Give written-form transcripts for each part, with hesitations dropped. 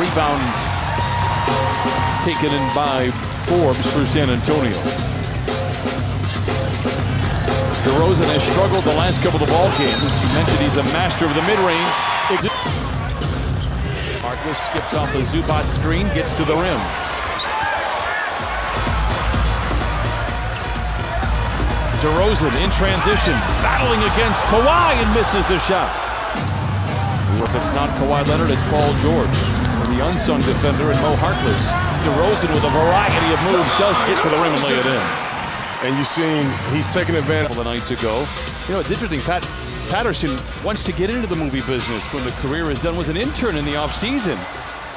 rebound taken in by Forbes for San Antonio. DeRozan has struggled the last couple of ball games. You mentioned he's a master of the mid-range. Marcus skips off the Zubac screen, gets to the rim. DeRozan in transition, battling against Kawhi and misses the shot. If it's not Kawhi Leonard, it's Paul George, the unsung defender, and Mo Harkless. DeRozan with a variety of moves does get to the rim and lay it in. And you've seen he's taking advantage. A couple of nights ago. You know, it's interesting, Patterson wants to get into the movie business when the career is done. Was an intern in the offseason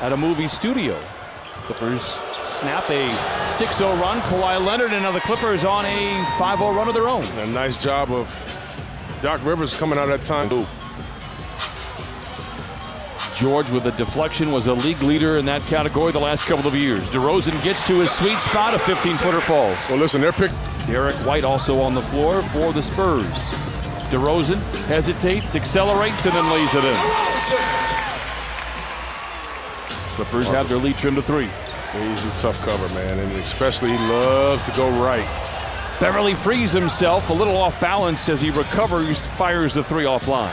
at a movie studio. Clippers snap a 6-0 run. Kawhi Leonard and now the Clippers on a 5-0 run of their own. A nice job of Doc Rivers coming out at that time. Ooh. George with a deflection was a league leader in that category the last couple of years. DeRozan gets to his sweet spot, a 15-footer falls. Well, listen, they're picked. Derek White also on the floor for the Spurs. DeRozan hesitates, accelerates, and then lays it in. Clippers have their lead trimmed to 3. He's a tough cover, man, and especially he loves to go right. Beverly frees himself, a little off balance as he recovers, fires the 3 offline.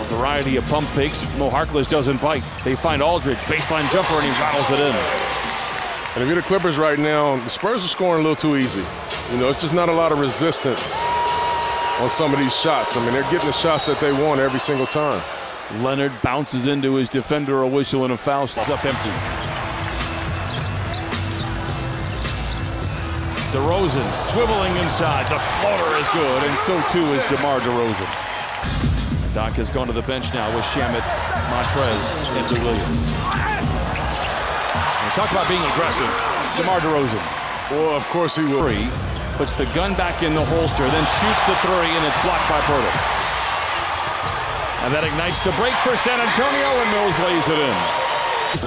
A variety of pump fakes. Mo Harkless doesn't bite. They find Aldridge, baseline jumper, and he rattles it in. And if you're the Clippers right now, the Spurs are scoring a little too easy. You know, it's just not a lot of resistance on some of these shots. I mean, they're getting the shots that they want every single time. Leonard bounces into his defender, a whistle and a foul. It's up empty. DeRozan swiveling inside. The floater is good, and so too is DeMar DeRozan. Doc has gone to the bench now with Shamet, Montrez, and Williams. Talk about being aggressive. DeMar DeRozan. Well, of course he will. Puts the gun back in the holster, then shoots the 3, and it's blocked by Porter. And that ignites the break for San Antonio, and Mills lays it in.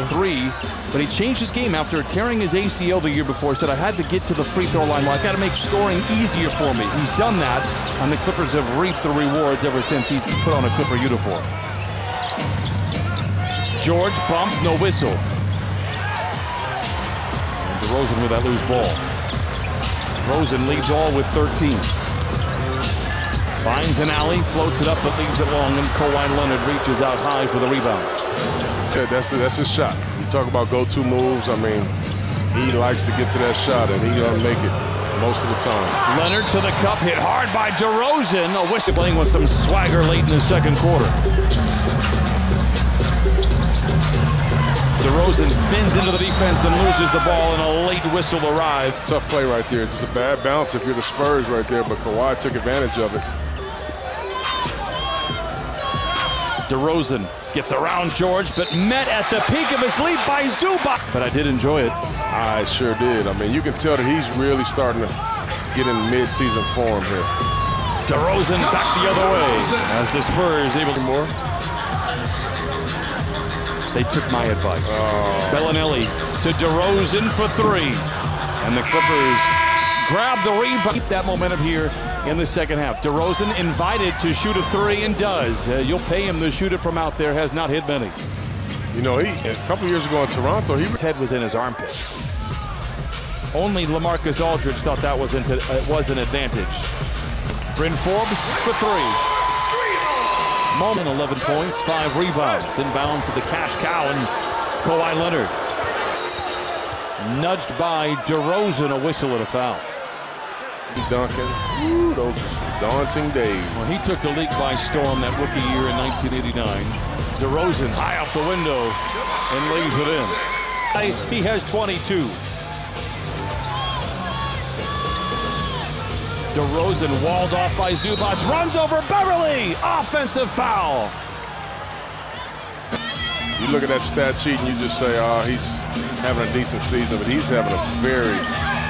3, but he changed his game after tearing his ACL the year before. He said, I had to get to the free throw line. Well, I've got to make scoring easier for me. He's done that, and the Clippers have reaped the rewards ever since he's put on a Clipper uniform. George bump, no whistle. DeRozan with that loose ball. Rosen leads all with 13. Finds an alley, floats it up, but leaves it long, and Kawhi Leonard reaches out high for the rebound. Yeah, that's his shot. You talk about go-to moves. I mean, he likes to get to that shot, and he's going to make it most of the time. Leonard to the cup, hit hard by DeRozan. A whistle playing with some swagger late in the second quarter. DeRozan spins into the defense and loses the ball, and a late whistle arrives. Tough play right there. Just a bad bounce if you're the Spurs right there, but Kawhi took advantage of it. DeRozan gets around George, but met at the peak of his lead by Zubac. But I did enjoy it. I sure did. I mean, you can tell that he's really starting to get in mid-season form here. DeRozan back the other way as the Spurs able to more. They took my advice. Bellinelli to DeRozan for 3. And the Clippers grab the rebound. Keep that momentum here in the second half. DeRozan invited to shoot a 3 and does. You'll pay him to shoot it from out there. Has not hit many. You know, a couple years ago in Toronto, his head was in his armpit. Only LaMarcus Aldridge thought that was an advantage. Bryn Forbes for 3. Moment, 11 points, 5 rebounds. Inbounds to the cash cow and Kawhi Leonard. Nudged by DeRozan, a whistle and a foul. Duncan, ooh, those daunting days. Well, he took the league by storm that rookie year in 1989. DeRozan high out the window and lays it in. He has 22. DeRozan walled off by Zubac, runs over Beverly, offensive foul. You look at that stat sheet and you just say, oh, he's having a decent season, but he's having a very,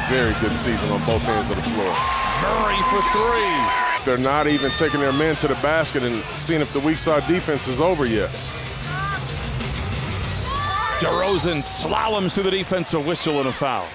very good season on both ends of the floor. Murray for 3. They're not even taking their men to the basket and seeing if the weak side defense is over yet. DeRozan slaloms through the defensive whistle and a foul.